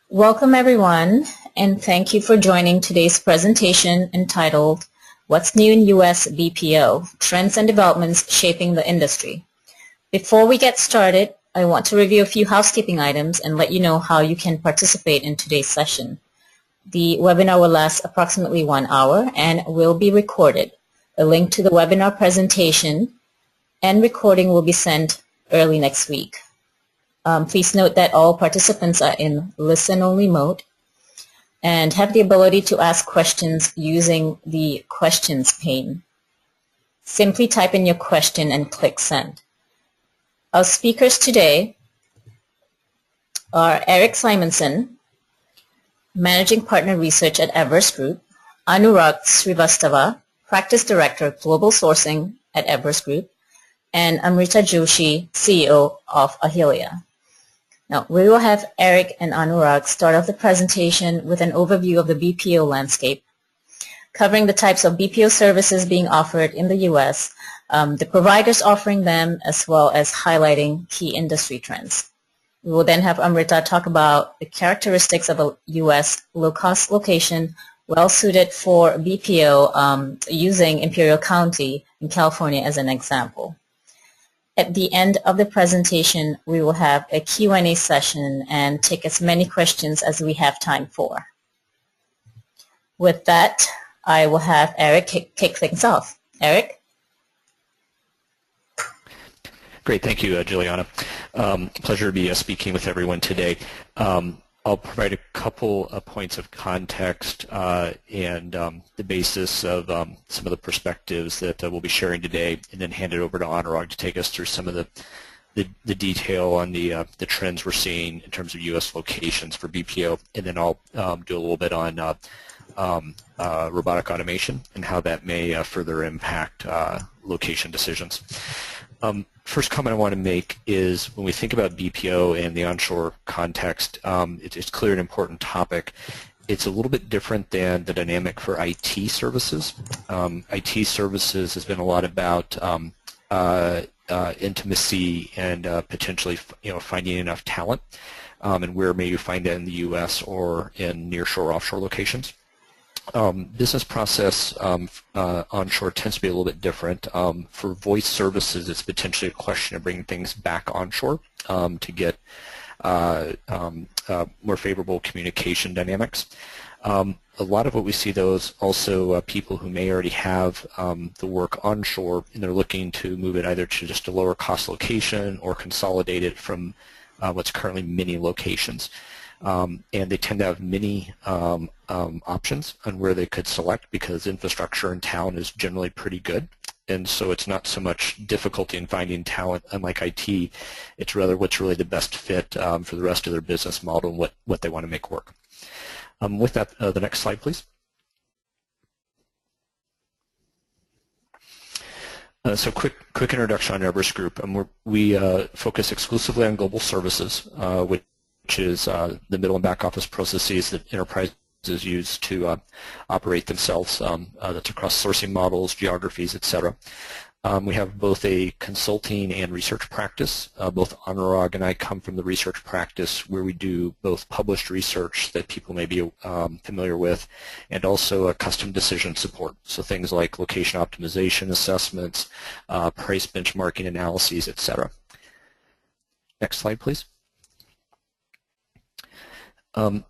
Welcome everyone, and thank you for joining today's presentation entitled What's New in U.S. BPO? Trends and Developments Shaping the Industry. Before we get started, I want to review a few housekeeping items and let you know how you can participate in today's session. The webinar will last approximately 1 hour and will be recorded. A link to the webinar presentation and recording will be sent early next week. Please note that all participants are in listen-only mode and have the ability to ask questions using the questions pane. Simply type in your question and click send. Our speakers today are Eric Simonson, Managing Partner Research at Everest Group, Anurag Srivastava, Practice Director Global Sourcing at Everest Group, and Amrita Joshi, CEO of Ahilia. Now, we will have Eric and Anurag start off the presentation with an overview of the BPO landscape, covering the types of BPO services being offered in the U.S., the providers offering them, as well as highlighting key industry trends. We will then have Amrita talk about the characteristics of a U.S. low-cost location well-suited for BPO using Imperial County in California as an example. At the end of the presentation, we will have a Q&A session and take as many questions as we have time for. With that, I will have Eric kick things off. Eric? Great, thank you, Juliana. Pleasure to be speaking with everyone today. I'll provide a couple of points of context and the basis of some of the perspectives that we'll be sharing today, and then hand it over to Anurag to take us through some of the detail on the trends we're seeing in terms of U.S. locations for BPO, and then I'll do a little bit on robotic automation and how that may further impact location decisions. First comment I want to make is when we think about BPO and the onshore context, it's clearly an important topic. It's a little bit different than the dynamic for IT services. IT services has been a lot about intimacy and potentially finding enough talent, and where may you find that in the U.S. or in nearshore offshore locations. Business process onshore tends to be a little bit different. For voice services, it's potentially a question of bringing things back onshore to get more favorable communication dynamics. A lot of what we see, though, is also people who may already have the work onshore, and they're looking to move it either to just a lower cost location or consolidate it from what's currently many locations. And they tend to have many options on where they could select, because infrastructure in town is generally pretty good, and so it's not so much difficulty in finding talent. Unlike IT, it's rather what's really the best fit for the rest of their business model and what they want to make work. With that, the next slide, please. So quick introduction on Everest Group. We focus exclusively on global services, which is the middle and back office processes that enterprises use to operate themselves. That's across sourcing models, geographies, etc. We have both a consulting and research practice. Both Anurag and I come from the research practice, where we do both published research that people may be familiar with, and also a custom decision support. So things like location optimization assessments, price benchmarking analyses, etc. Next slide, please.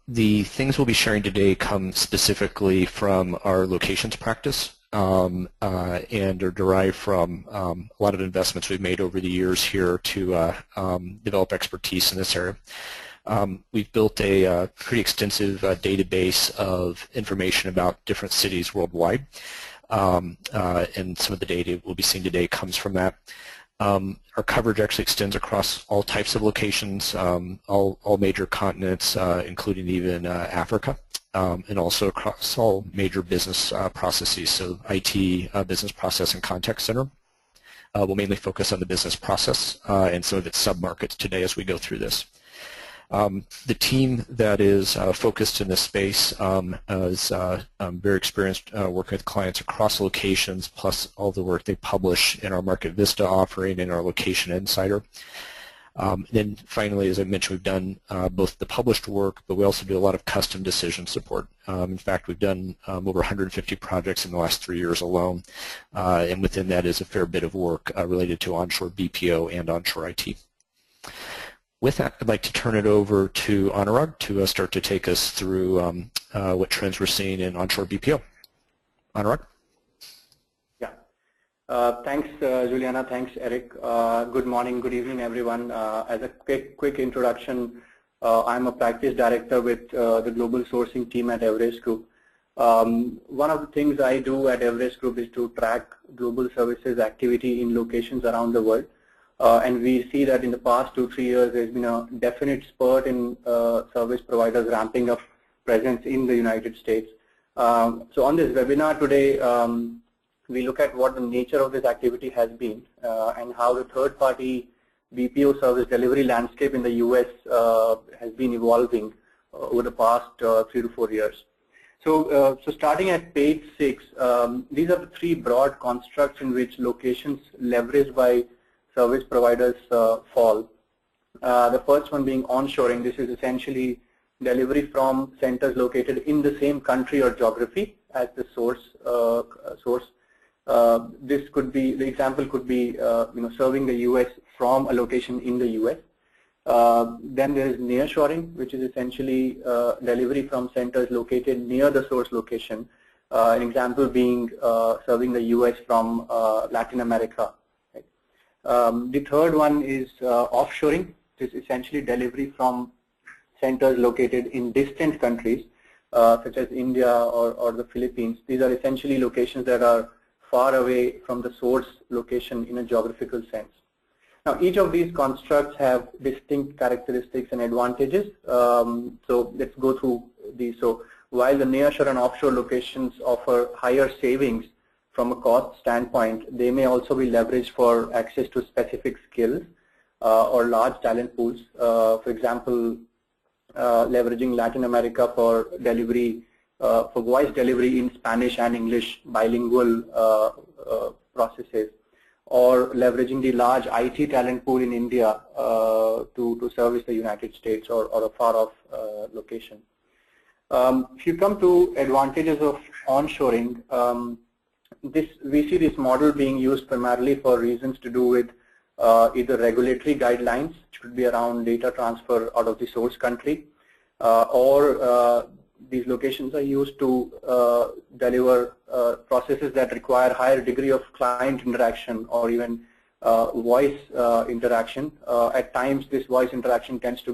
The things we'll be sharing today come specifically from our locations practice and are derived from a lot of investments we've made over the years here to develop expertise in this area. We've built a pretty extensive database of information about different cities worldwide, and some of the data we'll be seeing today comes from that. Our coverage actually extends across all types of locations, all major continents, including even Africa, and also across all major business processes, so IT, business process, and contact center. We'll mainly focus on the business process and some of its sub-markets today as we go through this. The team that is focused in this space is very experienced working with clients across locations, plus all the work they publish in our Market Vista offering and our Location Insider. Then finally, as I mentioned, we've done both the published work, but we also do a lot of custom decision support. In fact, we've done over 150 projects in the last 3 years alone, and within that is a fair bit of work related to onshore BPO and onshore IT. With that, I'd like to turn it over to Anurag to start to take us through what trends we're seeing in onshore BPO. Anurag? Thanks, Juliana. Thanks, Eric. Good morning, good evening, everyone. As a quick introduction, I'm a practice director with the global sourcing team at Everest Group. One of the things I do at Everest Group is to track global services activity in locations around the world. And we see that in the past 2-3 years, there's been a definite spurt in service providers ramping up presence in the United States. So on this webinar today, we look at what the nature of this activity has been and how the third-party BPO service delivery landscape in the US has been evolving over the past 3 to 4 years. So starting at page 6, these are the 3 broad constructs in which locations leveraged by service providers fall. The first one being onshoring. This is essentially delivery from centers located in the same country or geography as the source. This could be, the example could be, serving the US from a location in the US. Then there is nearshoring, which is essentially delivery from centers located near the source location. An example being serving the US from Latin America. Right? The third one is offshoring, which is essentially delivery from centers located in distant countries, such as India or the Philippines. These are essentially locations that are far away from the source location in a geographical sense. Now, each of these constructs have distinct characteristics and advantages. So let's go through these. So while the nearshore and offshore locations offer higher savings from a cost standpoint, they may also be leveraged for access to specific skills or large talent pools. For example, leveraging Latin America for delivery, for voice delivery in Spanish and English bilingual processes, or leveraging the large IT talent pool in India to service the United States or a far-off location. If you come to advantages of onshoring, we see this model being used primarily for reasons to do with either regulatory guidelines, which could be around data transfer out of the source country, or these locations are used to deliver processes that require higher degree of client interaction or even voice interaction. At times, this voice interaction tends to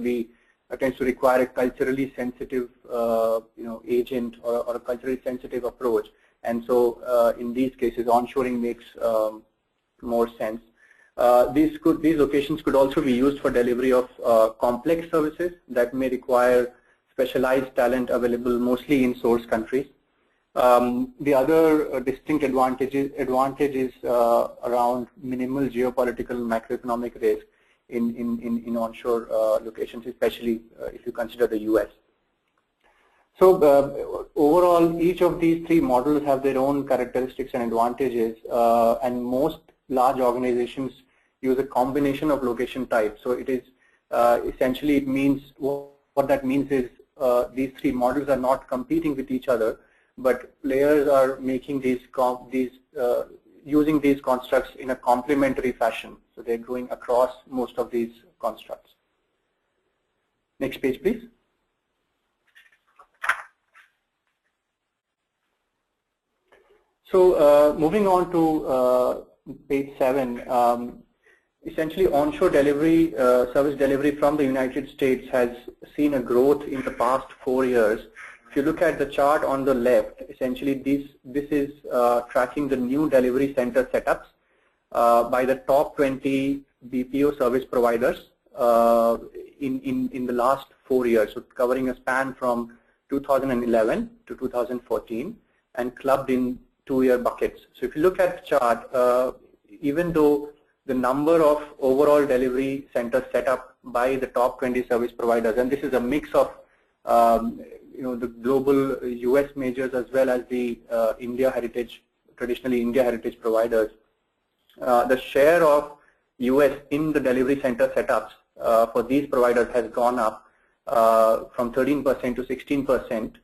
require a culturally sensitive, agent or a culturally sensitive approach. And so, in these cases, onshoring makes more sense. These locations could also be used for delivery of complex services that may require specialized talent available mostly in source countries. The other distinct advantage is around minimal geopolitical macroeconomic risk in onshore locations, especially if you consider the US. So overall, each of these 3 models have their own characteristics and advantages, and most large organizations use a combination of location types. So it is essentially, it means, what that means is these 3 models are not competing with each other, but players are making using these constructs in a complementary fashion. So they're going across most of these constructs. Next page, please. So moving on to page 7, essentially onshore delivery, service delivery from the United States has seen a growth in the past 4 years. If you look at the chart on the left, essentially this is tracking the new delivery center setups by the top 20 BPO service providers in the last 4 years, so covering a span from 2011 to 2014 and clubbed in 2-year buckets. So if you look at the chart, even though the number of overall delivery centers set up by the top 20 service providers, and this is a mix of the global US majors as well as the traditionally India heritage providers, the share of US in the delivery center setups for these providers has gone up from 13% to 16%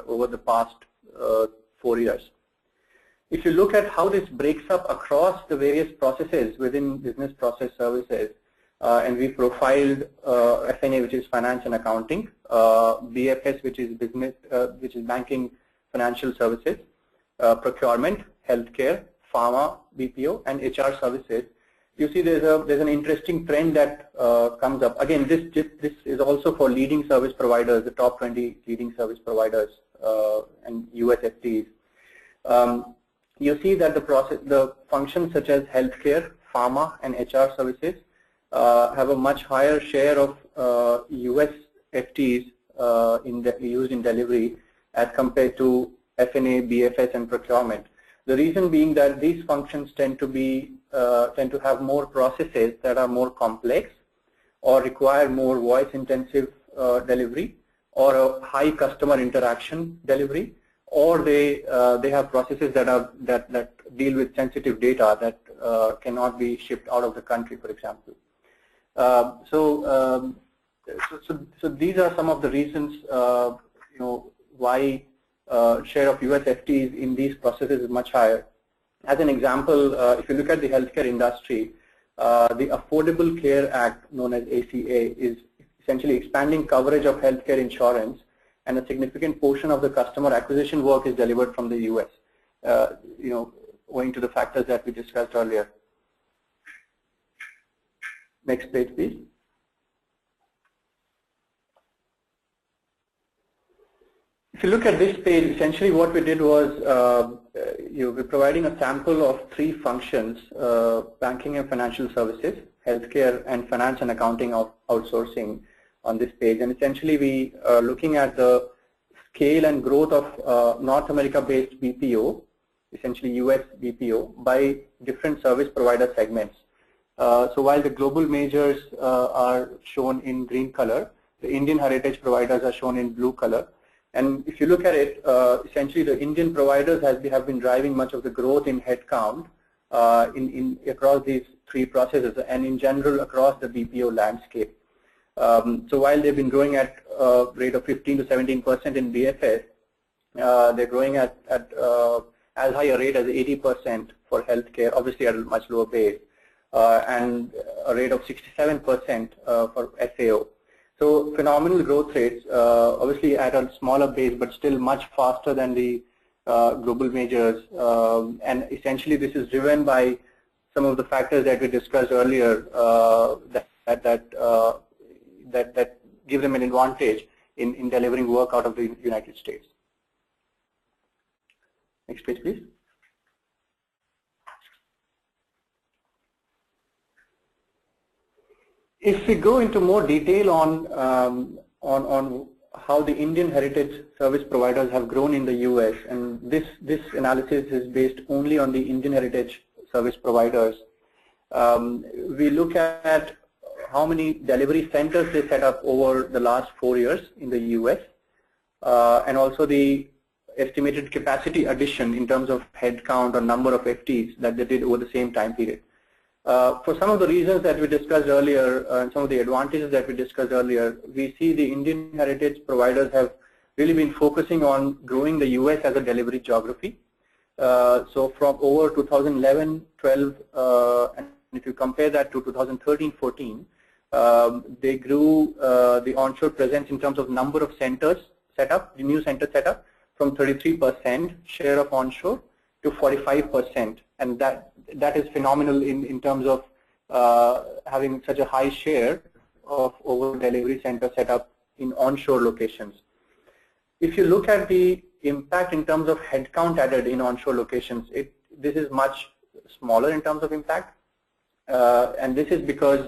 over the past 4 years. If you look at how this breaks up across the various processes within business process services, and we profiled F&A, which is finance and accounting, BFS, which is business, which is banking, financial services, procurement, healthcare, pharma, BPO, and HR services. You see, there's an interesting trend that comes up. Again, this is also for leading service providers, the top 20 leading service providers and US FTEs. You see that the functions such as healthcare, pharma, and HR services have a much higher share of US FTEs used in delivery as compared to F&A, BFS, and procurement. The reason being that these functions tend to have more processes that are more complex or require more voice-intensive delivery or a high customer interaction delivery, or they have processes that deal with sensitive data that cannot be shipped out of the country, for example. So these are some of the reasons why share of US FTEs in these processes is much higher. As an example, if you look at the healthcare industry, the Affordable Care Act, known as ACA, is essentially expanding coverage of healthcare insurance, and a significant portion of the customer acquisition work is delivered from the US, owing to the factors that we discussed earlier. Next page, please. If you look at this page, essentially what we did was we're providing a sample of 3 functions: banking and financial services, healthcare, and finance and accounting outsourcing on this page. And essentially we are looking at the scale and growth of North America-based BPO, essentially US BPO, by different service provider segments. So while the global majors are shown in green color, the Indian heritage providers are shown in blue color. And if you look at it, essentially the Indian providers have been driving much of the growth in headcount across these 3 processes, and in general across the BPO landscape. So while they've been growing at a rate of 15 to 17% in BFS, they're growing at as high a rate as 80% for healthcare, obviously at a much lower base, and a rate of 67% for FAO. So phenomenal growth rates, obviously at a smaller base, but still much faster than the global majors. And essentially this is driven by some of the factors that we discussed earlier that give them an advantage in delivering work out of the United States. Next page, please. If we go into more detail on how the Indian heritage service providers have grown in the US, and this analysis is based only on the Indian heritage service providers, we look at how many delivery centers they set up over the last 4 years in the US, and also the estimated capacity addition in terms of headcount or number of FTEs that they did over the same time period. For some of the reasons that we discussed earlier and some of the advantages that we discussed earlier, we see the Indian heritage providers have really been focusing on growing the US as a delivery geography. So from over 2011, 12, and if you compare that to 2013, 14, they grew the onshore presence in terms of number of centers set up, the new center set up, from 33% share of onshore to 45%, and that is phenomenal in terms of having such a high share of over delivery center set up in onshore locations. If you look at the impact in terms of headcount added in onshore locations, this is much smaller in terms of impact, and this is because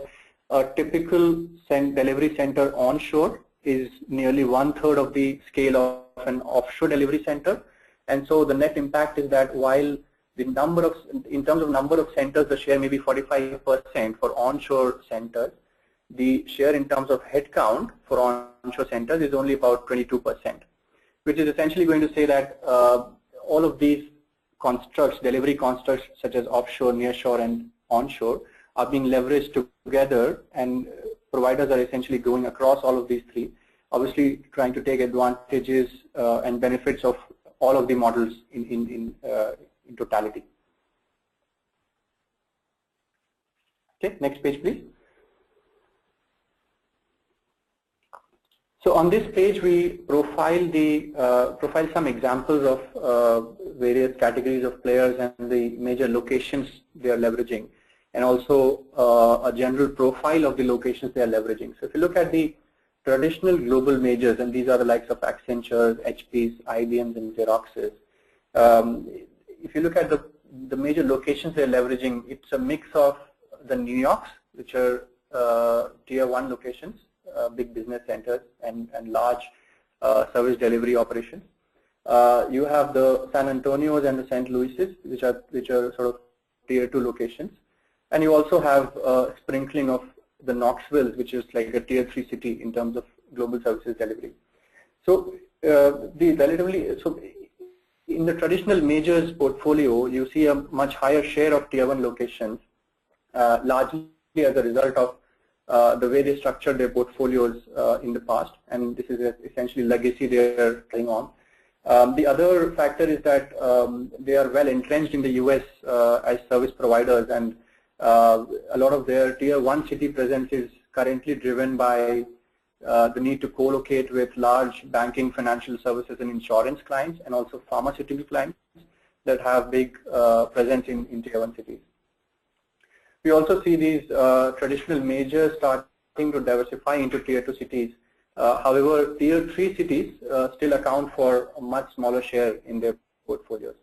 a typical delivery center onshore is nearly 1/3 of the scale of an offshore delivery center. And so the net impact is that while the in terms of number of centers, the share may be 45% for onshore centers, the share in terms of headcount for onshore centers is only about 22%, which is essentially going to say that all of these constructs, delivery constructs such as offshore, nearshore, and onshore, are being leveraged together and providers are essentially going across all of these three, obviously trying to take advantages and benefits of all of the models in totality. Okay, next page, please. So on this page, we profile some examples of various categories of players and the major locations they are leveraging, and also a general profile of the locations they are leveraging. So if you look at the traditional global majors, and these are the likes of Accenture, HPs, IBMs, and Xeroxes. If you look at the major locations they're leveraging, it's a mix of the New Yorks, which are tier 1 locations, big business centers and large service delivery operations. You have the San Antonios and the St. Louis's, which are sort of tier 2 locations, and you also have a sprinkling of the Knoxville, which is like a tier 3 city in terms of global services delivery. So in the traditional majors portfolio, you see a much higher share of tier 1 locations, largely as a result of the way they structured their portfolios in the past, and this is essentially legacy they are carrying on. The other factor is that they are well entrenched in the US as service providers, and a lot of their tier 1 city presence is currently driven by the need to co-locate with large banking, financial services, and insurance clients, and also pharmaceutical clients that have big presence in tier 1 cities. We also see these traditional majors starting to diversify into tier 2 cities. However, tier 3 cities still account for a much smaller share in their portfolios.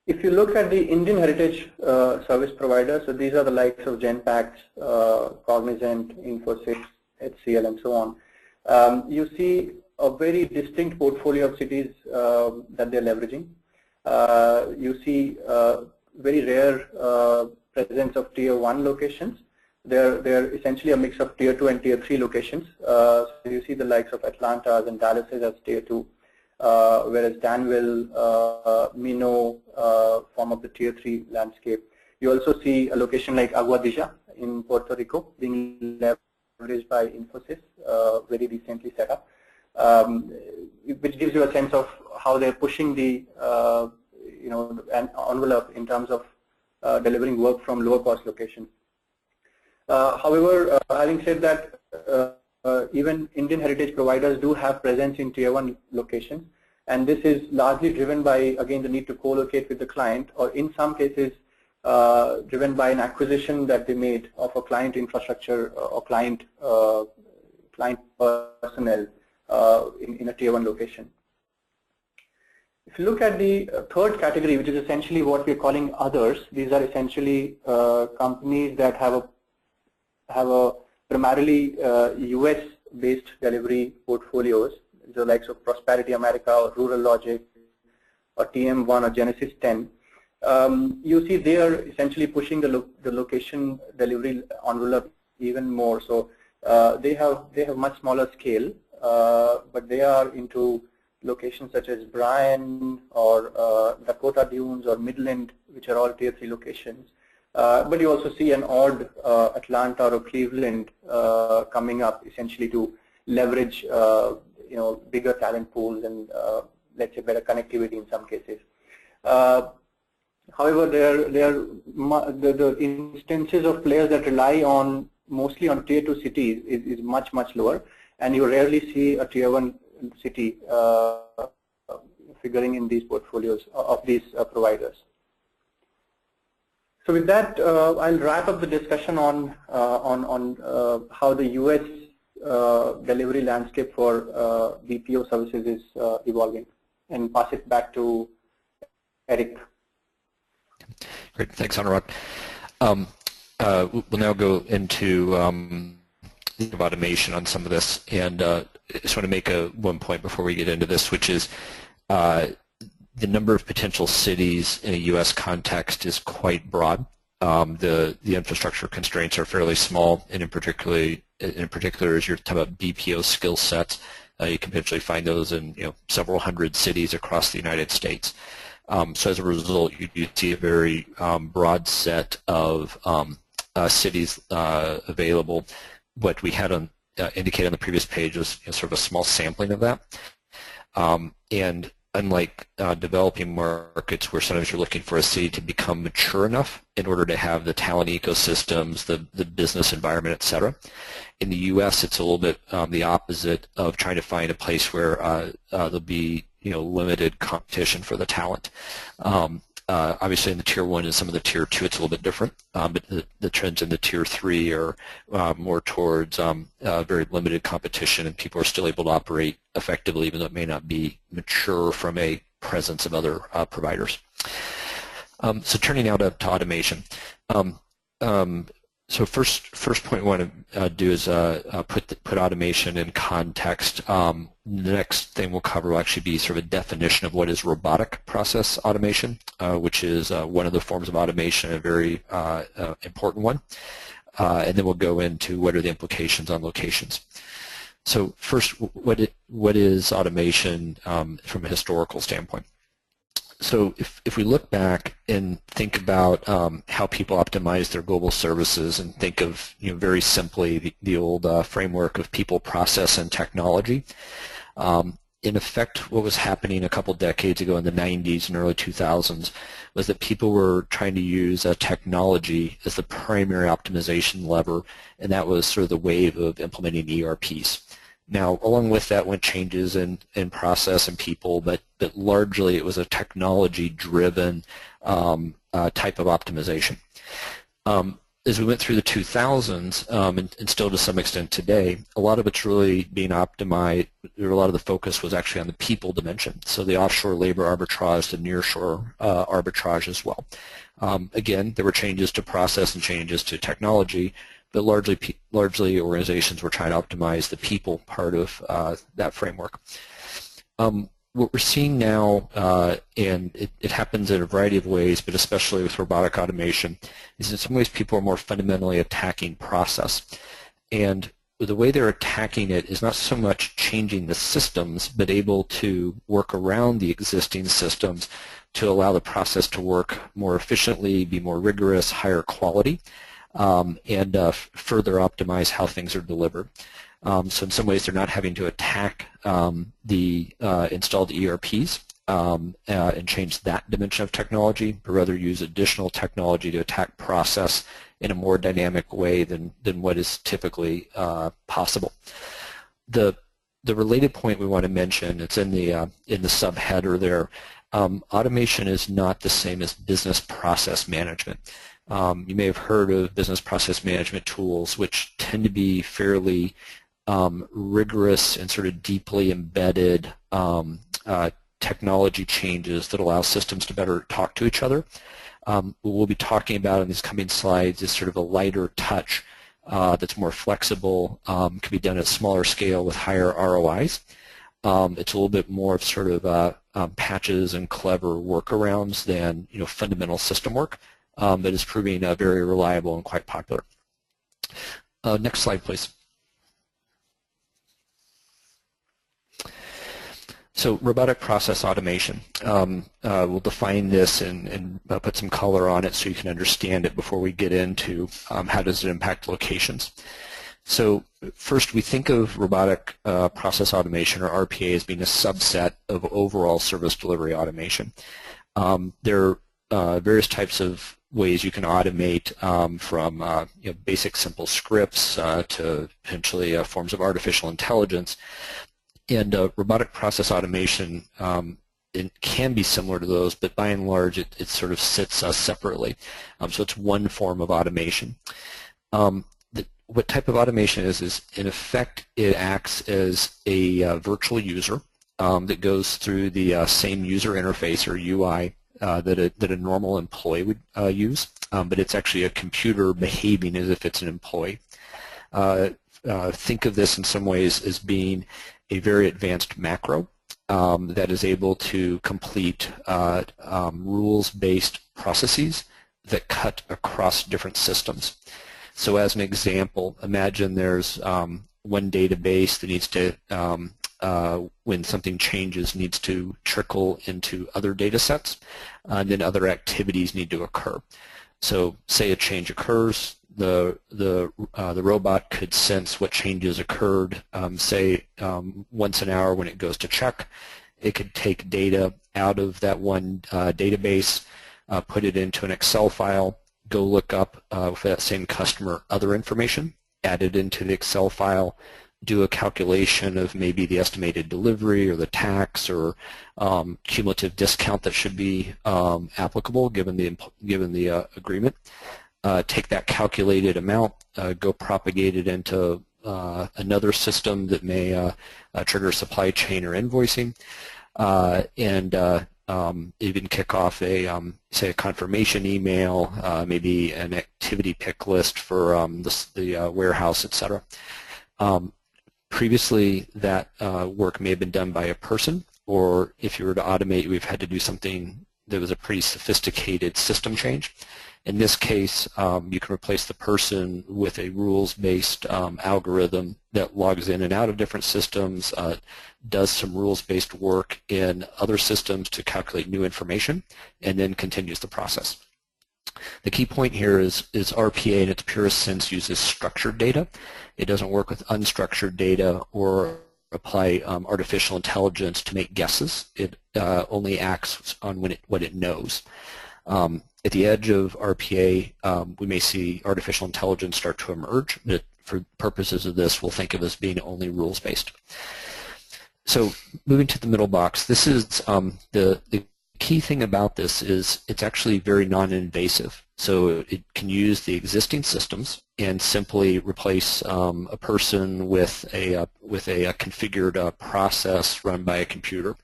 If you look at the Indian heritage service providers, so these are the likes of Genpact, Cognizant, Infosys, HCL, and so on. You see a very distinct portfolio of cities that they're leveraging. You see very rare presence of tier 1 locations. They're essentially a mix of tier 2 and tier 3 locations. So you see the likes of Atlanta and Dallas as tier 2. Whereas Danville, Minot form of the tier 3 landscape. You also see a location like Aguadilla in Puerto Rico being leveraged by Infosys, very recently set up, which gives you a sense of how they're pushing the an envelope in terms of delivering work from lower cost locations. However, having said that, even Indian heritage providers do have presence in tier 1 locations, and this is largely driven by, again, the need to co-locate with the client, or in some cases driven by an acquisition that they made of a client infrastructure or client personnel in a tier 1 location. If you look at the third category, which is essentially what we're calling others, these are essentially companies that have a primarily US-based delivery portfolios, the likes of Prosperity America or Rural Logic or TM1 or Genesis 10. You see they are essentially pushing the location delivery envelope even more. So they have much smaller scale, but they are into locations such as Bryan or Dakota Dunes or Midland, which are all tier 3 locations. But you also see an odd Atlanta or Cleveland coming up, essentially to leverage bigger talent pools and let's say better connectivity in some cases. However, the instances of players that rely on mostly on tier 2 cities is much lower, and you rarely see a tier 1 city figuring in these portfolios of these providers. So with that, I'll wrap up the discussion on how the US delivery landscape for BPO services is evolving, and pass it back to Eric. Great, thanks, Anurag. We'll now go into automation on some of this, and I just want to make one point before we get into this, which is the number of potential cities in a U.S. context is quite broad. The infrastructure constraints are fairly small, and in particular, as you're talking about BPO skill sets, you can potentially find those in several hundred cities across the United States. So as a result, you do see a very broad set of cities available. What we had on indicated on the previous page was sort of a small sampling of that. And unlike developing markets where sometimes you're looking for a city to become mature enough in order to have the talent ecosystems, the business environment, et cetera, in the U.S. it's a little bit the opposite of trying to find a place where there'll be limited competition for the talent. Obviously in the Tier 1 and some of the Tier 2 it's a little bit different, but the trends in the Tier 3 are more towards very limited competition, and people are still able to operate effectively even though it may not be mature from a presence of other providers. So turning now to automation. So first point we want to do is put automation in context. The next thing we'll cover will actually be sort of a definition of what is robotic process automation, which is one of the forms of automation, a very important one. And then we'll go into what are the implications on locations. So first, what is automation from a historical standpoint? So if we look back and think about how people optimize their global services and think of very simply the old framework of people, process, and technology, in effect what was happening a couple decades ago in the 90s and early 2000s was that people were trying to use technology as the primary optimization lever, and that was sort of the wave of implementing ERPs. Now, along with that went changes in process and people, but largely it was a technology-driven type of optimization. As we went through the 2000s, and still to some extent today, a lot of it's really being optimized, or a lot of the focus was actually on the people dimension, so the offshore labor arbitrage to nearshore arbitrage as well. Again, there were changes to process and changes to technology, but largely organizations were trying to optimize the people part of that framework. What we're seeing now, and it happens in a variety of ways, but especially with robotic automation, is in some ways people are more fundamentally attacking process. And the way they're attacking it is not so much changing the systems, but able to work around the existing systems to allow the process to work more efficiently, be more rigorous, higher quality, and further optimize how things are delivered. So in some ways they're not having to attack the installed ERPs and change that dimension of technology, but rather use additional technology to attack process in a more dynamic way than what is typically possible. The related point we want to mention, it's in the subheader there, automation is not the same as business process management. You may have heard of business process management tools, which tend to be fairly rigorous and sort of deeply embedded technology changes that allow systems to better talk to each other. What we'll be talking about in these coming slides is sort of a lighter touch that's more flexible, can be done at a smaller scale with higher ROIs. It's a little bit more of sort of patches and clever workarounds than fundamental system work, that is proving very reliable and quite popular. Next slide, please. So robotic process automation. We'll define this and put some color on it so you can understand it before we get into how does it impact locations. So first, we think of robotic process automation, or RPA, as being a subset of overall service delivery automation. There are various types of ways you can automate, from basic simple scripts to potentially forms of artificial intelligence. And robotic process automation, it can be similar to those, but by and large it sort of sits separately. So it's one form of automation. What type of automation is in effect it acts as a virtual user that goes through the same user interface, or UI, that a normal employee would use, but it's actually a computer behaving as if it's an employee. Think of this in some ways as being a very advanced macro that is able to complete rules-based processes that cut across different systems. So as an example, imagine there's one database that needs to, when something changes, needs to trickle into other data sets, and then other activities need to occur. So say a change occurs, the robot could sense what changes occurred, say once an hour when it goes to check. It could take data out of that one database, put it into an Excel file, go look up for that same customer other information, add it into the Excel file, do a calculation of maybe the estimated delivery or the tax or cumulative discount that should be applicable given the agreement. Take that calculated amount, go propagate it into another system that may trigger supply chain or invoicing, and even kick off a say a confirmation email, maybe an activity pick list for the warehouse, etc. Previously, that work may have been done by a person, or if you were to automate, we've had to do something that was a pretty sophisticated system change. In this case, you can replace the person with a rules-based algorithm that logs in and out of different systems, does some rules-based work in other systems to calculate new information, and then continues the process. The key point here is RPA in its purest sense uses structured data. It doesn't work with unstructured data or apply artificial intelligence to make guesses. It only acts on what it knows. At the edge of RPA, we may see artificial intelligence start to emerge, but for purposes of this, we'll think of as being only rules-based. So moving to the middle box, this is the key thing about this is it's actually very non-invasive. So it can use the existing systems and simply replace a person with a configured process run by a computer.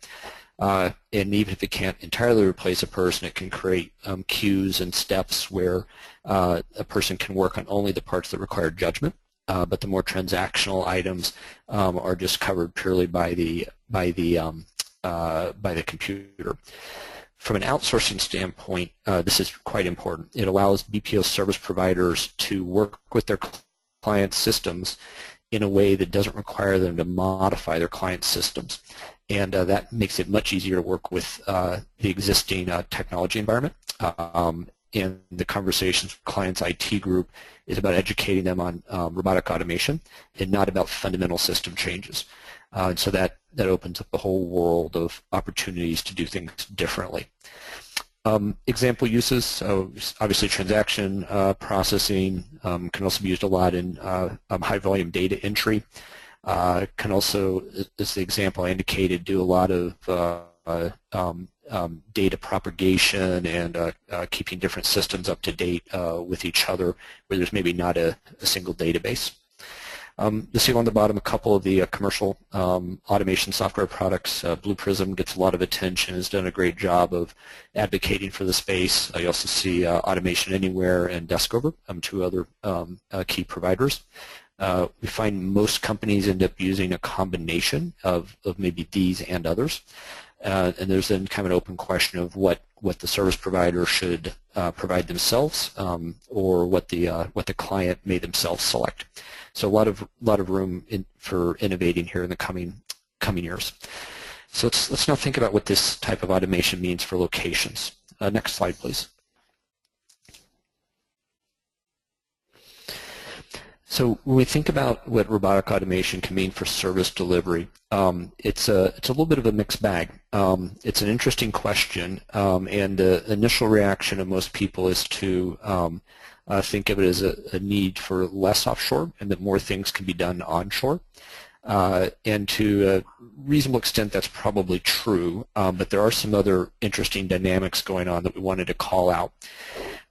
And even if it can't entirely replace a person, it can create queues and steps where a person can work on only the parts that require judgment, but the more transactional items are just covered purely by the computer. From an outsourcing standpoint, this is quite important. It allows BPO service providers to work with their client systems in a way that doesn't require them to modify their client systems. And that makes it much easier to work with the existing technology environment. And the conversations with clients' IT group is about educating them on robotic automation and not about fundamental system changes. And so that opens up a whole world of opportunities to do things differently. Example uses, so obviously transaction processing can also be used a lot in high volume data entry. Can also, as the example I indicated, do a lot of data propagation and keeping different systems up to date with each other where there's maybe not a single database. You'll see on the bottom a couple of the commercial automation software products. Blue Prism gets a lot of attention, has done a great job of advocating for the space. You also see Automation Anywhere and Deskover, two other key providers. We find most companies end up using a combination of maybe these and others. And there's then kind of an open question of what the service provider should provide themselves or what the client may themselves select. So a lot of room for innovating here in the coming years. So let's now think about what this type of automation means for locations. Next slide, please. So when we think about what robotic automation can mean for service delivery, it's a little bit of a mixed bag. It's an interesting question, and the initial reaction of most people is to think of it as a need for less offshore and that more things can be done onshore. And to a reasonable extent, that's probably true, but there are some other interesting dynamics going on that we wanted to call out.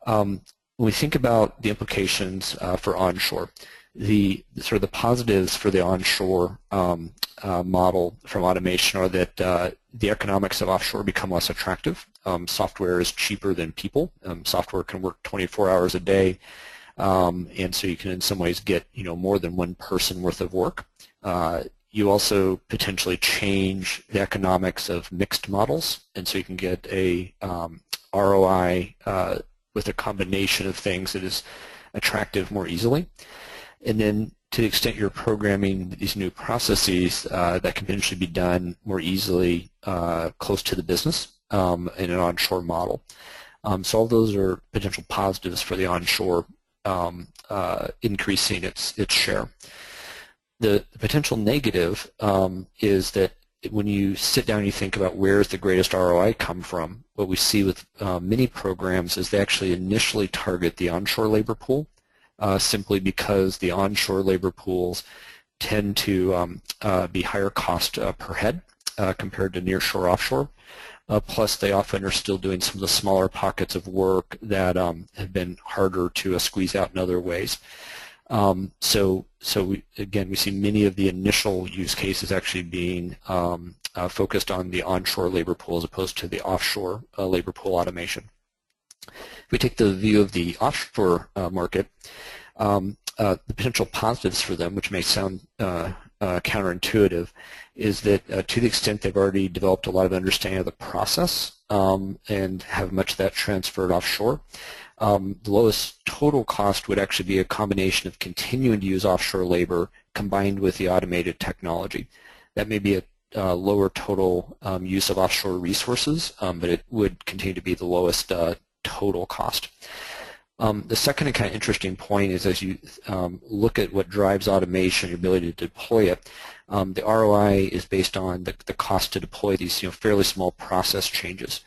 When we think about the implications for onshore, the sort of the positives for the onshore model from automation are that the economics of offshore become less attractive. Software is cheaper than people. Software can work 24 hours a day, and so you can in some ways get more than one person worth of work. You also potentially change the economics of mixed models, and so you can get a ROI with a combination of things that is attractive more easily. And then to the extent you're programming these new processes, that can potentially be done more easily close to the business in an onshore model. So all those are potential positives for the onshore increasing its share. The potential negative is that when you sit down and you think about where does the greatest ROI come from, what we see with many programs is they actually initially target the onshore labor pool, simply because the onshore labor pools tend to be higher cost per head compared to nearshore offshore. Plus, they often are still doing some of the smaller pockets of work that have been harder to squeeze out in other ways. So we see many of the initial use cases actually being focused on the onshore labor pool as opposed to the offshore labor pool automation. If we take the view of the offshore market, the potential positives for them, which may sound counterintuitive, is that to the extent they've already developed a lot of understanding of the process and have much of that transferred offshore, the lowest total cost would actually be a combination of continuing to use offshore labor combined with the automated technology. That may be a lower total use of offshore resources, but it would continue to be the lowest total cost. The second and kind of interesting point is as you look at what drives automation, your ability to deploy it, the ROI is based on the cost to deploy these fairly small process changes.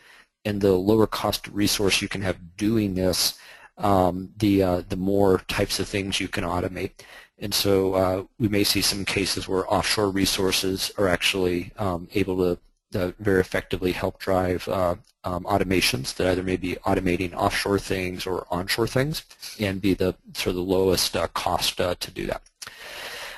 And the lower cost resource you can have doing this, the more types of things you can automate. And so we may see some cases where offshore resources are actually able to very effectively help drive automations that either may be automating offshore things or onshore things and be the sort of the lowest cost to do that.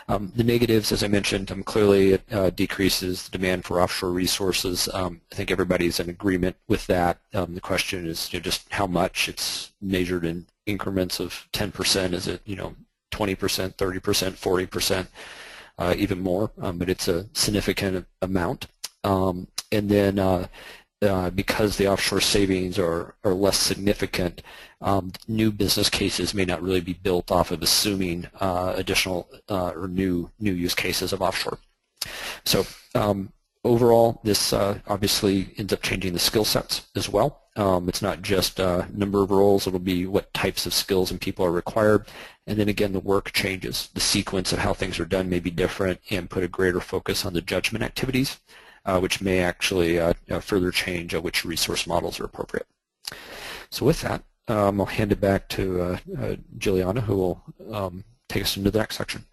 The negatives, as I mentioned, clearly it decreases the demand for offshore resources. I think everybody's in agreement with that. The question is just how much. It's measured in increments of 10%. Is it 20%, 30%, 40%, even more? But it's a significant amount. And then because the offshore savings are less significant, new business cases may not really be built off of assuming additional or new use cases of offshore. So overall, this obviously ends up changing the skill sets as well. It's not just number of roles, it'll be what types of skills and people are required. And then again, the work changes. The sequence of how things are done may be different and put a greater focus on the judgment activities, which may actually further change which resource models are appropriate. So with that, I'll hand it back to Juliana, who will take us into the next section.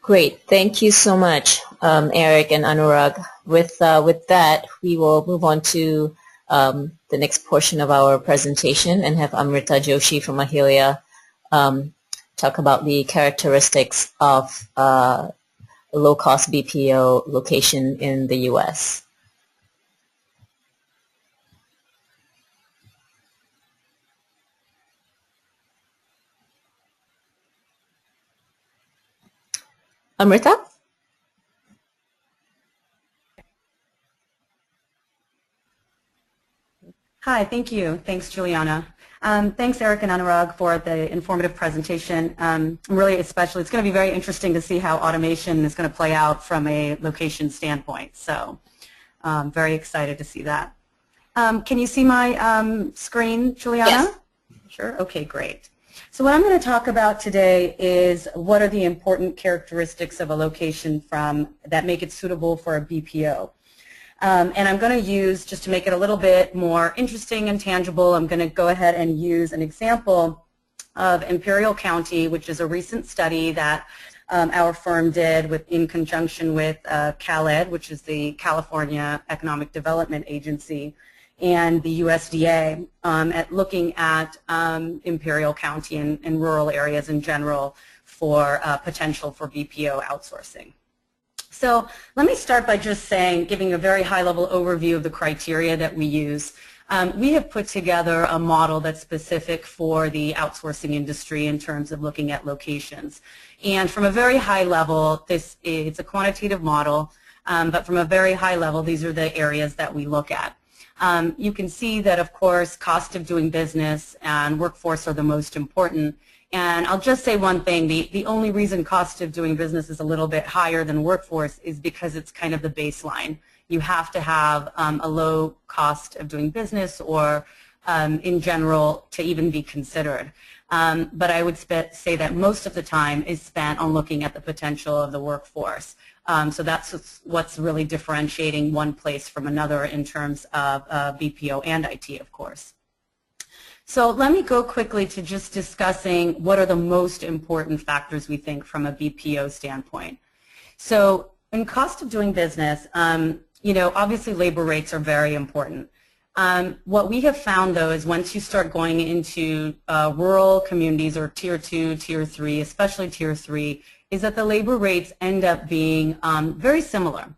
Great. Thank you so much, Eric and Anurag. With that, we will move on to the next portion of our presentation and have Amrita Joshi from Mahalia talk about the characteristics of a low-cost BPO location in the U.S. Amrita? Hi, thank you. Thanks, Juliana. Thanks, Eric and Anurag, for the informative presentation. Really, especially, it's going to be very interesting to see how automation is going to play out from a location standpoint. So, very excited to see that. Can you see my screen, Juliana? Yes. Sure. Okay, great. So what I'm going to talk about today is what are the important characteristics of a location that make it suitable for a BPO. And I'm going to use, just to make it a little bit more interesting and tangible, I'm going to go ahead and use an example of Imperial County, which is a recent study that our firm did in conjunction with CalEd, which is the California Economic Development Agency, and the USDA at looking at Imperial County and rural areas in general for potential for BPO outsourcing. So let me start by just giving a very high-level overview of the criteria that we use. We have put together a model that's specific for the outsourcing industry in terms of looking at locations. And from a very high level, it's a quantitative model, but from a very high level, these are the areas that we look at. You can see that, of course, cost of doing business and workforce are the most important. And I'll just say one thing, the only reason cost of doing business is a little bit higher than workforce is because it's kind of the baseline. You have to have a low cost of doing business or in general to even be considered. But I would say that most of the time is spent on looking at the potential of the workforce. So that's what's really differentiating one place from another in terms of BPO and IT, of course. So let me go quickly to just discussing what are the most important factors we think from a BPO standpoint. So in cost of doing business, obviously labor rates are very important. What we have found, though, is once you start going into rural communities or Tier 2, Tier 3, especially Tier 3, is that the labor rates end up being very similar.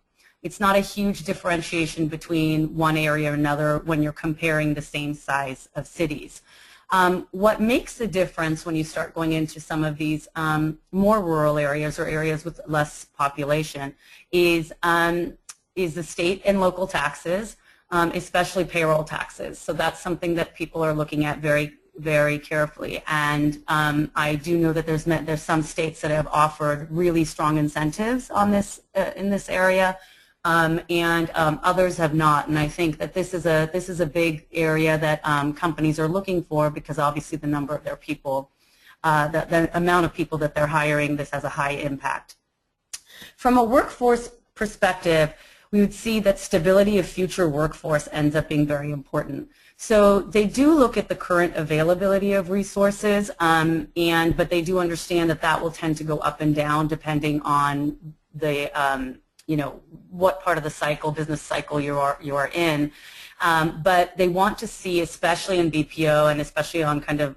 It's not a huge differentiation between one area or another when you're comparing the same size of cities. What makes the difference when you start going into some of these more rural areas or areas with less population is the state and local taxes, especially payroll taxes. So that's something that people are looking at very, very carefully. And I do know that there's some states that have offered really strong incentives on this in this area. And others have not, and I think that this is a big area that companies are looking for, because obviously the number of their people, the amount of people that they're hiring, this has a high impact. From a workforce perspective, we would see that stability of future workforce ends up being very important. So they do look at the current availability of resources, but they do understand that that will tend to go up and down depending on the what part of the cycle, business cycle you are in. But they want to see, especially in BPO and especially on kind of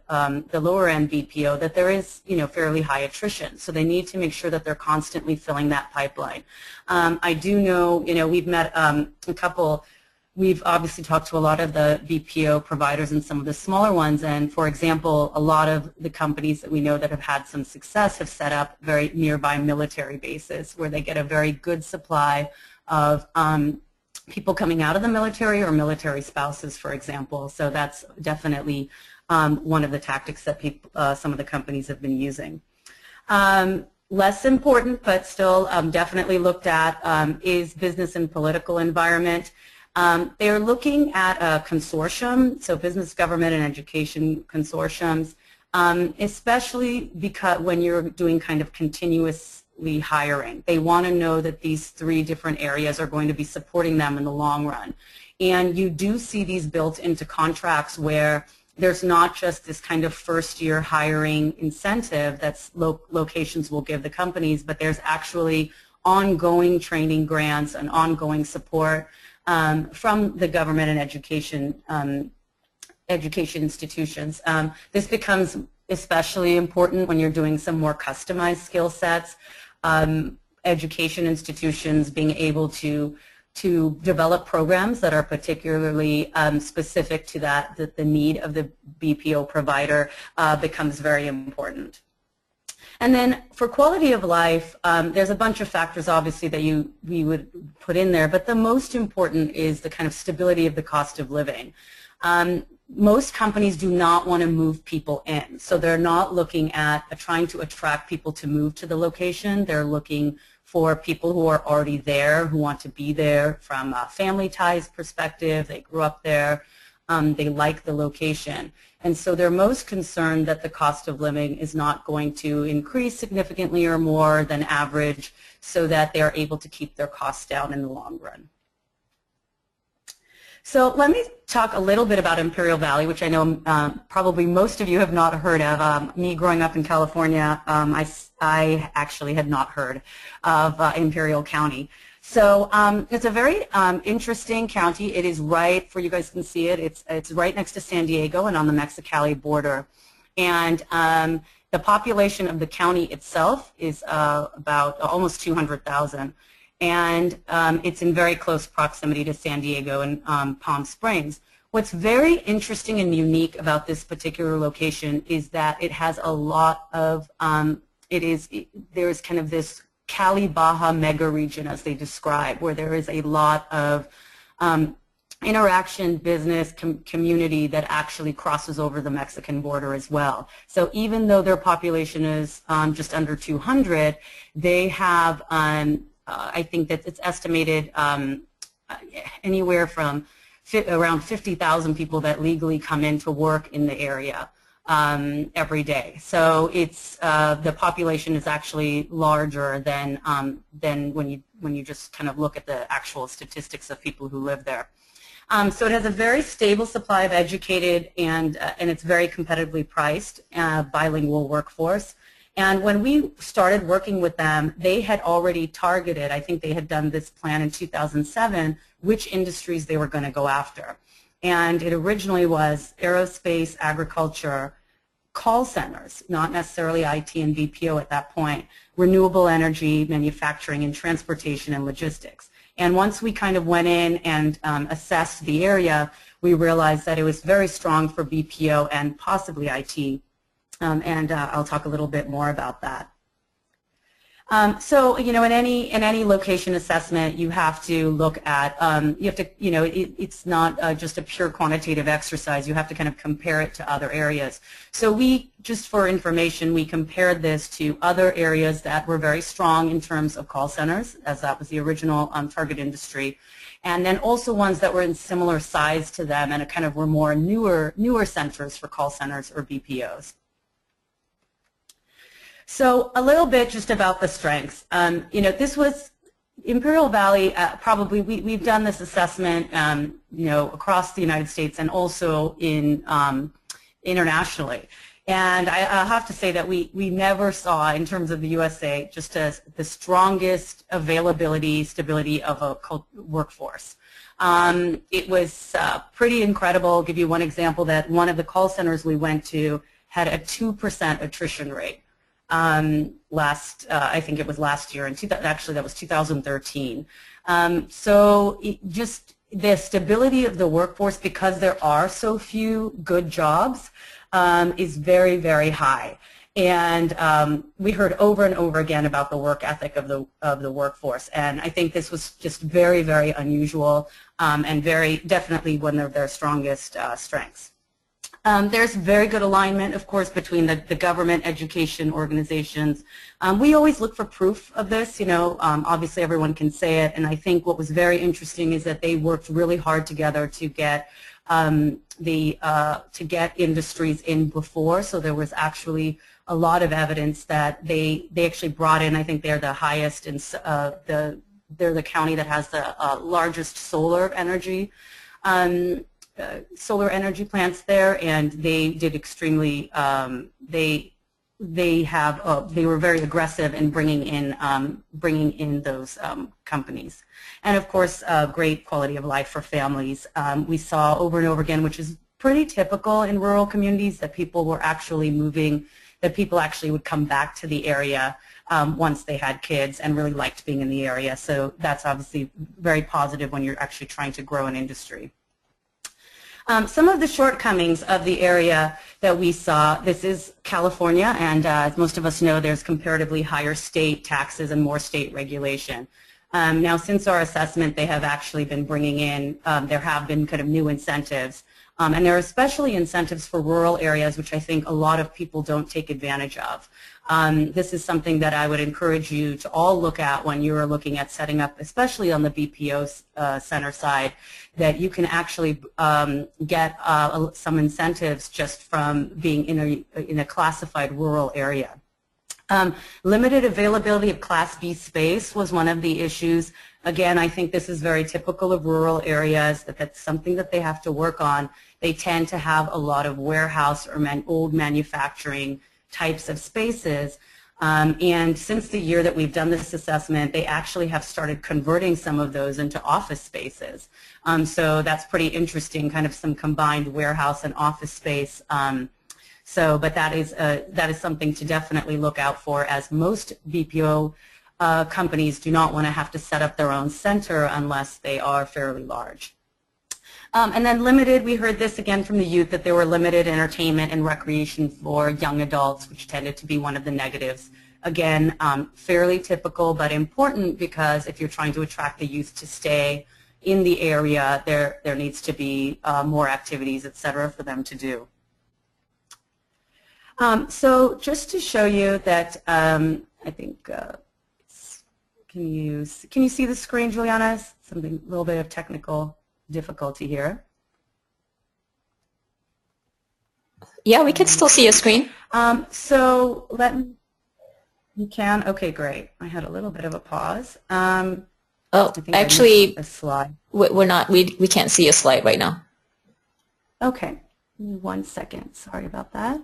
the lower end BPO, that there is fairly high attrition. So they need to make sure that they're constantly filling that pipeline. I do know, we've met a couple. We've obviously talked to a lot of the BPO providers and some of the smaller ones, and for example, a lot of the companies that we know that have had some success have set up very nearby military bases where they get a very good supply of people coming out of the military or military spouses, for example. So that's definitely one of the tactics that some of the companies have been using. Less important, but still definitely looked at, is business and political environment. They are looking at a consortium, so business, government, and education consortiums, especially because when you're doing kind of continuously hiring. They want to know that these three different areas are going to be supporting them in the long run. And you do see these built into contracts where there's not just this kind of first-year hiring incentive that locations will give the companies, but there's actually ongoing training grants and ongoing support from the government and education institutions. This becomes especially important when you're doing some more customized skill sets. Education institutions being able to develop programs that are particularly specific to the need of the BPO provider becomes very important. And then for quality of life, there's a bunch of factors obviously that we would put in there, but the most important is the kind of stability of the cost of living. Most companies do not want to move people in, so they're not looking at trying to attract people to move to the location. They're looking for people who are already there, who want to be there from a family ties perspective. They grew up there. They like the location. And so they're most concerned that the cost of living is not going to increase significantly or more than average, so that they are able to keep their costs down in the long run. So let me talk a little bit about Imperial Valley, which I know probably most of you have not heard of. Me growing up in California, I actually had not heard of Imperial County. So it's a very interesting county. It is right, for you guys can see it, it's right next to San Diego and on the Mexicali border. And the population of the county itself is about almost 200,000. And it's in very close proximity to San Diego and Palm Springs. What's very interesting and unique about this particular location is that it has a lot of, there's kind of this Cali Baja mega region, as they describe, where there is a lot of interaction, business, community that actually crosses over the Mexican border as well. So even though their population is just under 200, they have, I think that it's estimated anywhere from around 50,000 people that legally come in to work in the area every day. So it's the population is actually larger than when you just kind of look at the actual statistics of people who live there. So it has a very stable supply of educated and it's very competitively priced bilingual workforce. And when we started working with them, they had already targeted, I think they had done this plan in 2007, which industries they were going to go after. And it originally was aerospace, agriculture, call centers, not necessarily IT and BPO at that point, renewable energy, manufacturing, and transportation and logistics. And once we kind of went in and assessed the area, we realized that it was very strong for BPO and possibly IT. And I'll talk a little bit more about that. So, you know, in any location assessment, you have to look at, it's not just a pure quantitative exercise. You have to kind of compare it to other areas. So we, just for information, we compared this to other areas that were very strong in terms of call centers, as that was the original target industry, and then also ones that were in similar size to them and kind of were more newer centers for call centers or BPOs. So a little bit just about the strengths. You know, this was Imperial Valley. Probably we've done this assessment, you know, across the United States and also in internationally. And I'll have to say that we never saw, in terms of the USA, just as the strongest availability, stability of a workforce. It was pretty incredible. I'll give you one example that one of the call centers we went to had a 2% attrition rate. I think it was last year, actually that was 2013. So just the stability of the workforce, because there are so few good jobs, is very, very high. And we heard over and over again about the work ethic of the workforce. And I think this was just very, very unusual and very definitely one of their strongest strengths. There's very good alignment, of course, between the government, education organizations. We always look for proof of this. You know, obviously everyone can say it, and I think what was very interesting is that they worked really hard together to get industries in before. So there was actually a lot of evidence that they actually brought in. I think they're the highest in they're the county that has the largest solar energy plants there, and they did extremely. They were very aggressive in bringing in those companies, and of course, great quality of life for families. We saw over and over again, which is pretty typical in rural communities, that people were actually moving. That people actually would come back to the area once they had kids and really liked being in the area. So that's obviously very positive when you're actually trying to grow an industry. Some of the shortcomings of the area that we saw, this is California, and as most of us know, there's comparatively higher state taxes and more state regulation. Now, since our assessment, they have actually been bringing in, there have been kind of new incentives, and there are especially incentives for rural areas, which I think a lot of people don't take advantage of. This is something that I would encourage you to all look at when you're looking at setting up, especially on the BPO center side, that you can actually get some incentives just from being in a classified rural area. Limited availability of Class B space was one of the issues. Again, I think this is very typical of rural areas, that's something that they have to work on. They tend to have a lot of warehouse or old manufacturing types of spaces. And since the year that we've done this assessment, they actually have started converting some of those into office spaces. So that's pretty interesting, kind of some combined warehouse and office space. But that is something to definitely look out for, as most BPO companies do not want to have to set up their own center unless they are fairly large. And then limited, we heard this again from the youth, that there were limited entertainment and recreation for young adults, which tended to be one of the negatives. Again, fairly typical but important, because if you're trying to attract the youth to stay in the area, there needs to be more activities, et cetera, for them to do. So just to show you that, I think, can you see the screen, Juliana? Something, a little bit of technical difficulty here. Yeah, we can still see your screen. So let me, you can, okay, great. I had a little bit of a pause. Oh, I think actually, I missed a slide. we're not, we can't see a slide right now. Okay, give me 1 second. Sorry about that.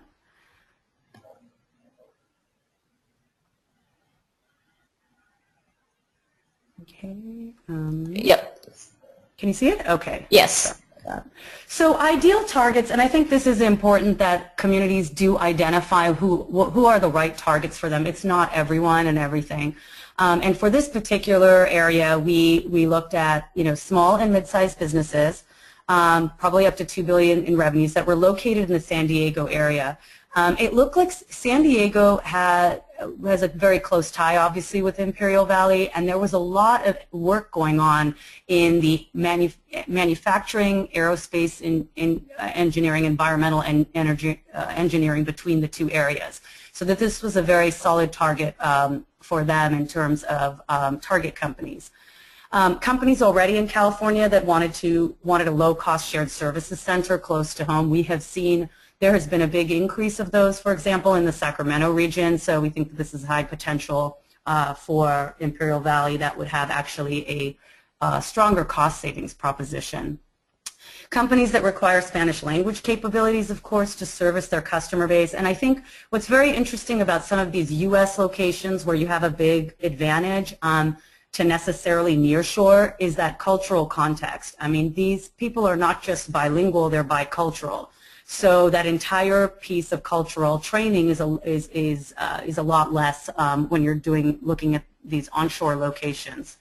Okay. Yep. Can you see it? Okay. Yes. So ideal targets, and I think this is important that communities do identify who are the right targets for them. It's not everyone and everything. And for this particular area, we looked at small and mid-sized businesses, probably up to $2 billion in revenues that were located in the San Diego area. It looked like San Diego has a very close tie, obviously, with Imperial Valley, and there was a lot of work going on in the manufacturing, aerospace, in engineering, environmental, and energy engineering between the two areas. So that this was a very solid target for them in terms of target companies. Companies already in California that wanted a low-cost shared services center close to home. We have seen there has been a big increase of those, for example, in the Sacramento region. So we think that this is high potential for Imperial Valley that would have actually a stronger cost savings proposition. Companies that require Spanish language capabilities, of course, to service their customer base. And I think what's very interesting about some of these U.S. locations where you have a big advantage to necessarily nearshore is that cultural context. I mean, these people are not just bilingual, they're bicultural. So that entire piece of cultural training is a lot less when you're looking at these onshore locations.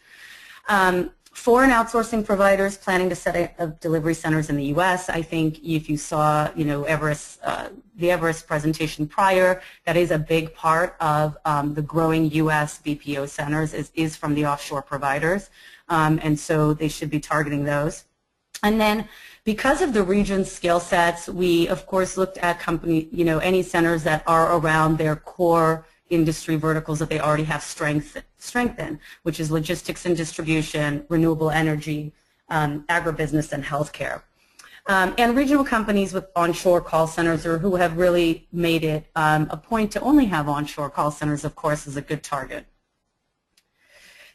Foreign outsourcing providers planning to set up delivery centers in the U.S. I think if you saw, the Everest presentation prior, that is a big part of the growing U.S. BPO centers is from the offshore providers, and so they should be targeting those. And then, because of the region's skill sets, we of course looked at any centers that are around their core industry verticals that they already have strength in, which is logistics and distribution, renewable energy, agribusiness, and healthcare. And regional companies with onshore call centers or who have really made it a point to only have onshore call centers, of course, is a good target.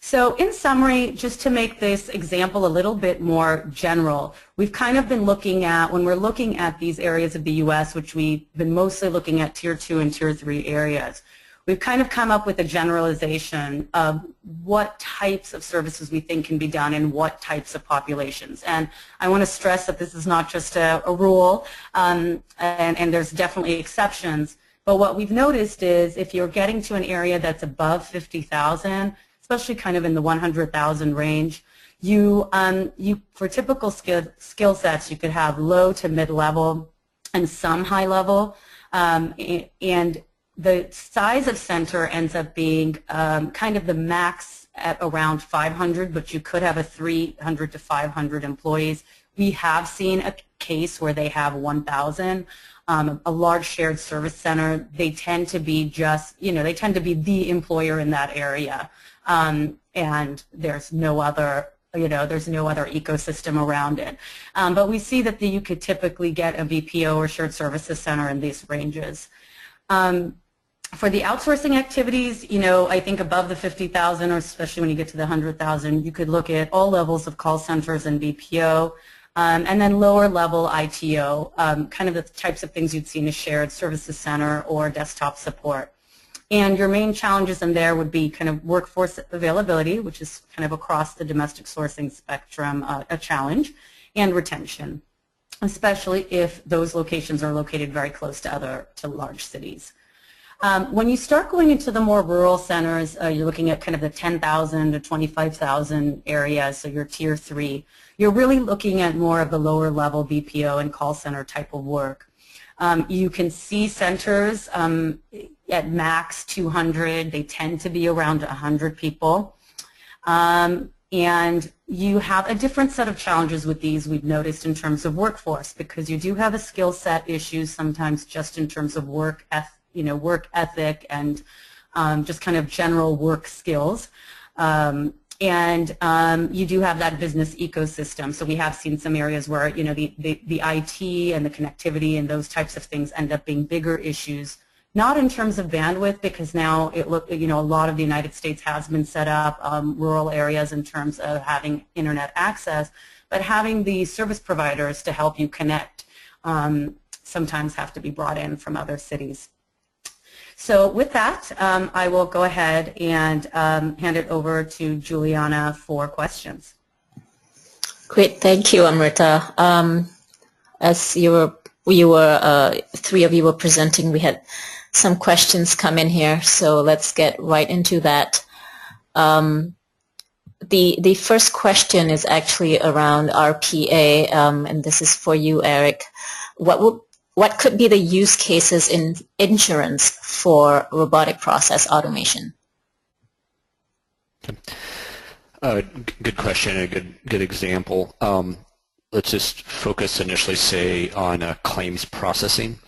So in summary, just to make this example a little bit more general, we've kind of been looking at, when we're looking at these areas of the U.S., which we've been mostly looking at Tier 2 and Tier 3 areas, we've kind of come up with a generalization of what types of services we think can be done in what types of populations. And I want to stress that this is not just a rule, and there's definitely exceptions. But what we've noticed is if you're getting to an area that's above 50,000, especially kind of in the 100,000 range, for typical skill sets, you could have low to mid-level and some high level, and the size of center ends up being kind of the max at around 500, but you could have a 300 to 500 employees. We have seen a case where they have 1,000. A large shared service center, they tend to be they tend to be the employer in that area. And there's no other, there's no other ecosystem around it. But we see that you could typically get a BPO or shared services center in these ranges. For the outsourcing activities, I think above the 50,000, or especially when you get to the 100,000, you could look at all levels of call centers and BPO. And then lower level ITO, kind of the types of things you'd see in a shared services center or desktop support. And your main challenges in there would be kind of workforce availability, which is kind of across the domestic sourcing spectrum a challenge, and retention, especially if those locations are located very close to large cities. When you start going into the more rural centers, you're looking at kind of the 10,000 to 25,000 areas, so your Tier 3. You're really looking at more of the lower level BPO and call center type of work. You can see centers at max 200. They tend to be around 100 people. And you have a different set of challenges with these, we've noticed, in terms of workforce, because you do have a skill set issues sometimes just in terms of work ethic and just kind of general work skills. And you do have that business ecosystem. So we have seen some areas where, you know, the IT and the connectivity and those types of things end up being bigger issues, not in terms of bandwidth, because now you know, a lot of the United States has been set up, rural areas in terms of having internet access, but having the service providers to help you connect sometimes have to be brought in from other cities. So with that, I will go ahead and hand it over to Juliana for questions. Great, thank you, Amrita. As three of you were presenting, we had some questions come in here, so let's get right into that. The first question is actually around RPA, and this is for you, Eric. What could be the use cases in insurance for robotic process automation? Good question and a good example. Let's just focus initially, say, on claims processing.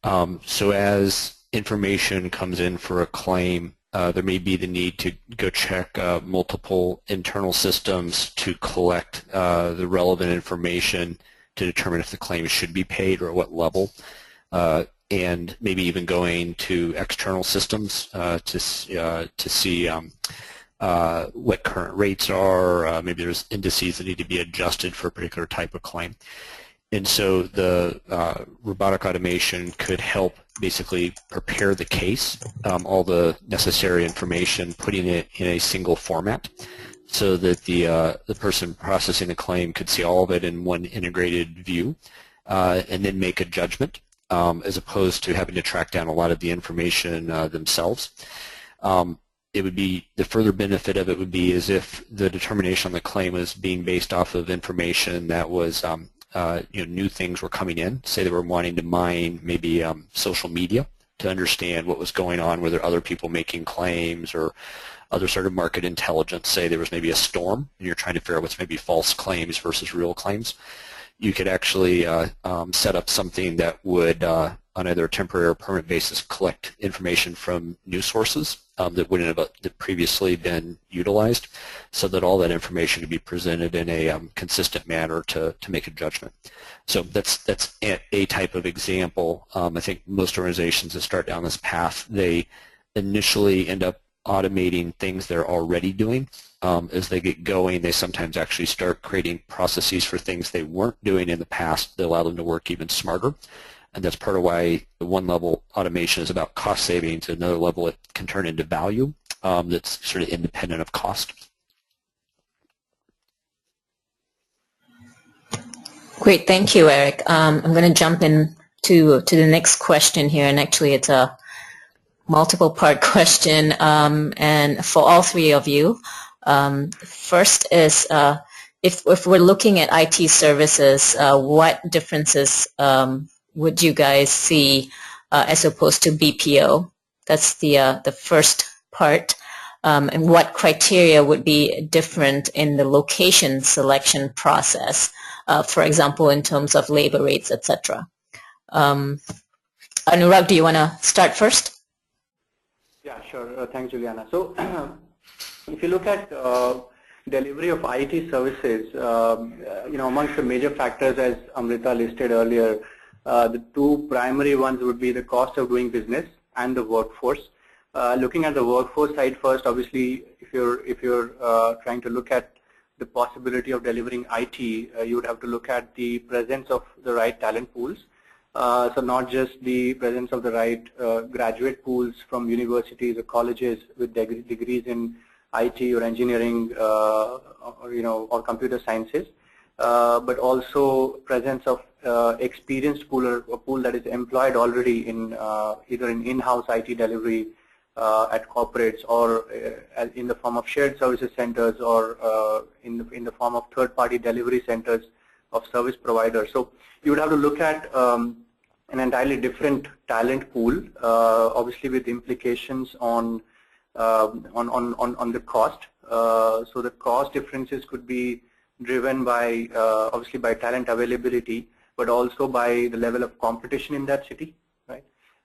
So as information comes in for a claim, there may be the need to go check multiple internal systems to collect the relevant information to determine if the claim should be paid or at what level, and maybe even going to external systems to see what current rates are. Maybe there's indices that need to be adjusted for a particular type of claim. And so the robotic automation could help basically prepare the case, all the necessary information, putting it in a single format, so that the person processing the claim could see all of it in one integrated view, and then make a judgment, as opposed to having to track down a lot of the information themselves. It would be, the further benefit of it would be as if the determination on the claim was being based off of information that was you know, new things were coming in. Say they were wanting to mine maybe social media to understand what was going on, were there other people making claims or other sort of market intelligence. Say there was maybe a storm and you're trying to figure out what's maybe false claims versus real claims. You could actually set up something that would, on either a temporary or permanent basis, collect information from news sources that wouldn't have previously been utilized, so that all that information could be presented in a consistent manner to make a judgment. So that's a type of example. I think most organizations that start down this path, they initially end up automating things they're already doing. As they get going, they sometimes actually start creating processes for things they weren't doing in the past that allow them to work even smarter. And that's part of why the one level automation is about cost savings. Another level, it can turn into value that's sort of independent of cost. Great, thank you, Eric. I'm going to jump in to the next question here, and actually it's a multiple-part question, and for all three of you. First is, if we're looking at IT services, what differences would you guys see as opposed to BPO? That's the first part. And what criteria would be different in the location selection process, for example, in terms of labor rates, etc. Anurag, do you want to start first? Yeah, sure. Thanks, Juliana. So if you look at delivery of IT services, you know, amongst the major factors, as Amrita listed earlier, the two primary ones would be the cost of doing business and the workforce. Looking at the workforce side first, obviously, if you're trying to look at the possibility of delivering IT, you would have to look at the presence of the right talent pools. So not just the presence of the right graduate pools from universities or colleges with degrees in IT or engineering, or computer sciences, but also presence of experienced pool or a pool that is employed already in either in-house IT delivery at corporates, or in the form of shared services centers, or in the form of third-party delivery centers of service providers. So you would have to look at an entirely different talent pool, obviously with implications on the cost. So the cost differences could be driven by obviously by talent availability, but also by the level of competition in that city, right?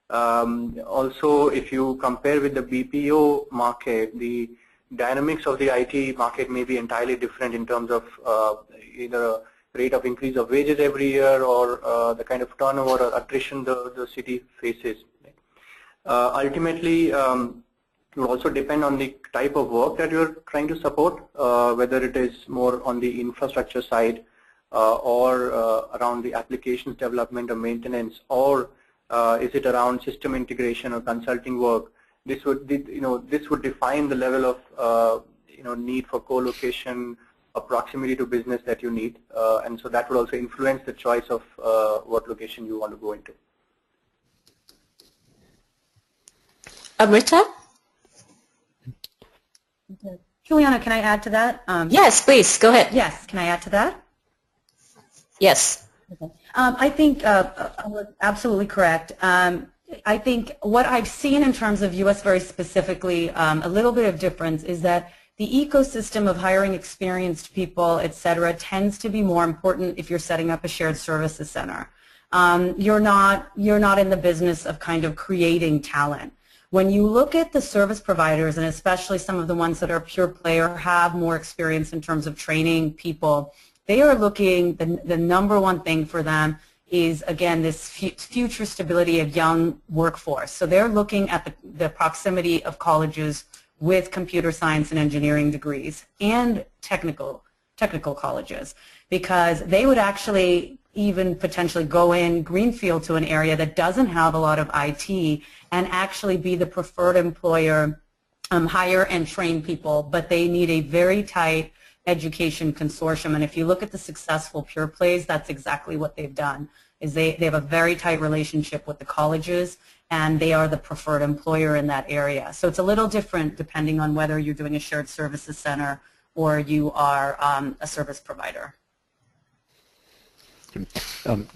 Also, if you compare with the BPO market, the dynamics of the IT market may be entirely different in terms of either a rate of increase of wages every year or the kind of turnover or attrition the city faces. Ultimately, it will also depend on the type of work that you're trying to support, whether it is more on the infrastructure side or around the applications development or maintenance, or is it around system integration or consulting work. This would define the level of need for co-location or proximity to business that you need, and so that would also influence the choice of what location you want to go into. Amrita? Juliana, can I add to that? Yes, please, go ahead. Yes, can I add to that? Yes. Okay. I think absolutely correct. I think what I've seen in terms of U.S. very specifically, a little bit of difference is that the ecosystem of hiring experienced people, et cetera, tends to be more important if you're setting up a shared services center. You're not in the business of kind of creating talent. When you look at the service providers, and especially some of the ones that are pure play or have more experience in terms of training people, they are looking, the number one thing for them is, again, this future stability of young workforce. So they're looking at the proximity of colleges with computer science and engineering degrees and technical colleges, because they would actually even potentially go in greenfield to an area that doesn't have a lot of IT and actually be the preferred employer, hire and train people, but they need a very tight education consortium. And if you look at the successful pure plays, that's exactly what they've done, is they have a very tight relationship with the colleges, and they are the preferred employer in that area. So it's a little different depending on whether you're doing a shared services center or you are a service provider.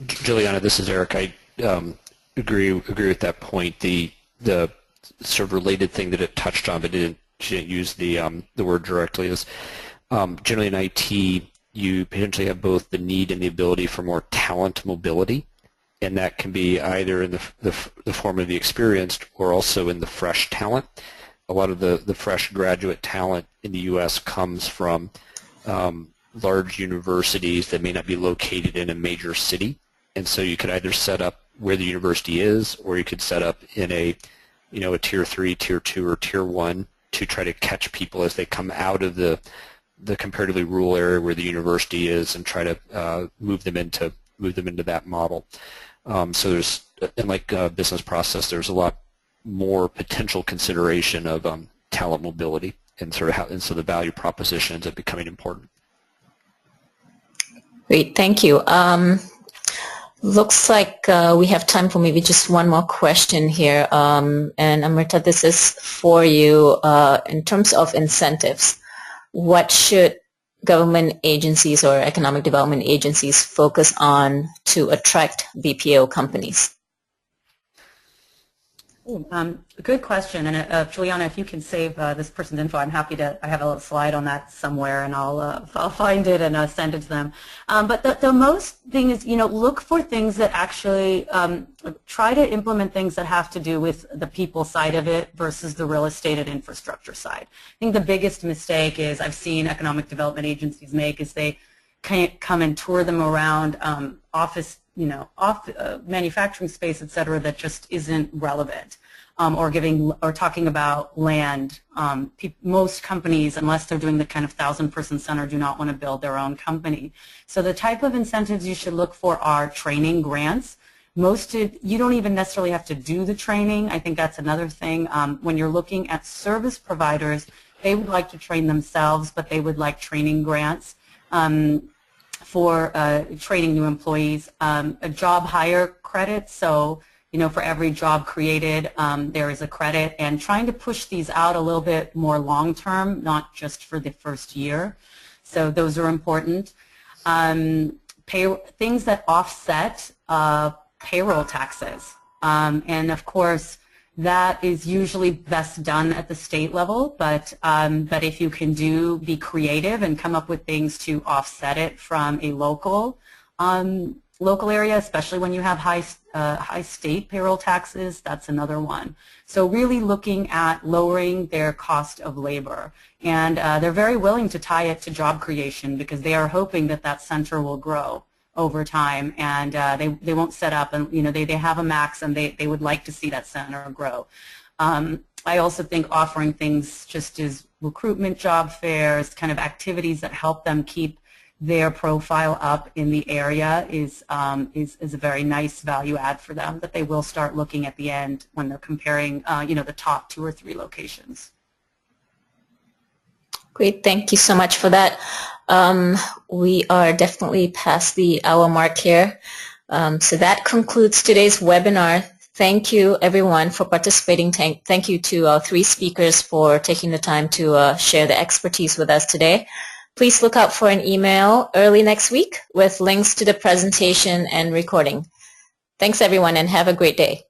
Juliana, this is Eric. I agree with that point. The sort of related thing that it touched on, but she didn't use the word directly, is generally in IT you potentially have both the need and the ability for more talent mobility, and that can be either in the form of the experienced or also in the fresh talent. A lot of the fresh graduate talent in the U.S. comes from large universities that may not be located in a major city, and so you could either set up where the university is, or you could set up in a tier 3, tier 2, or tier 1 to try to catch people as they come out of the comparatively rural area where the university is, and try to move them into that model. So there's, in like business process, there's a lot more potential consideration of talent mobility, and so the value proposition ends up becoming important. Great, thank you. Looks like we have time for maybe just one more question here. And Amrita, this is for you. In terms of incentives, what should government agencies or economic development agencies focus on to attract BPO companies? Good question, and Juliana, if you can save this person's info, I'm happy to. I have a little slide on that somewhere, and I'll find it and send it to them. But the most thing is, look for things that actually try to implement things that have to do with the people side of it versus the real estate and infrastructure side. I think the biggest mistake is I've seen economic development agencies make is they come and tour them around office. Manufacturing space, et cetera, that just isn't relevant, or talking about land. Most companies, unless they're doing the kind of 1,000-person center, do not want to build their own company. So the type of incentives you should look for are training grants. You don't even necessarily have to do the training. I think that's another thing. When you're looking at service providers, they would like to train themselves, but they would like training grants. For training new employees, a job hire credit, so for every job created there is a credit, and trying to push these out a little bit more long term, not just for the first year. So those are important. Things that offset payroll taxes, and of course that is usually best done at the state level, but if you can be creative and come up with things to offset it from a local local area, especially when you have high state payroll taxes. That's another one. So really looking at lowering their cost of labor. And they're very willing to tie it to job creation because they are hoping that that center will grow over time, and they won't set up, and they have a max, and they would like to see that center grow. I also think offering things just as recruitment job fairs, kind of activities that help them keep their profile up in the area is a very nice value add for them that they will start looking at the end when they're comparing the top 2 or 3 locations. Great, thank you so much for that. We are definitely past the hour mark here. So that concludes today's webinar. Thank you everyone for participating. Thank you to our 3 speakers for taking the time to share the expertise with us today. Please look out for an email early next week with links to the presentation and recording. Thanks everyone, and have a great day.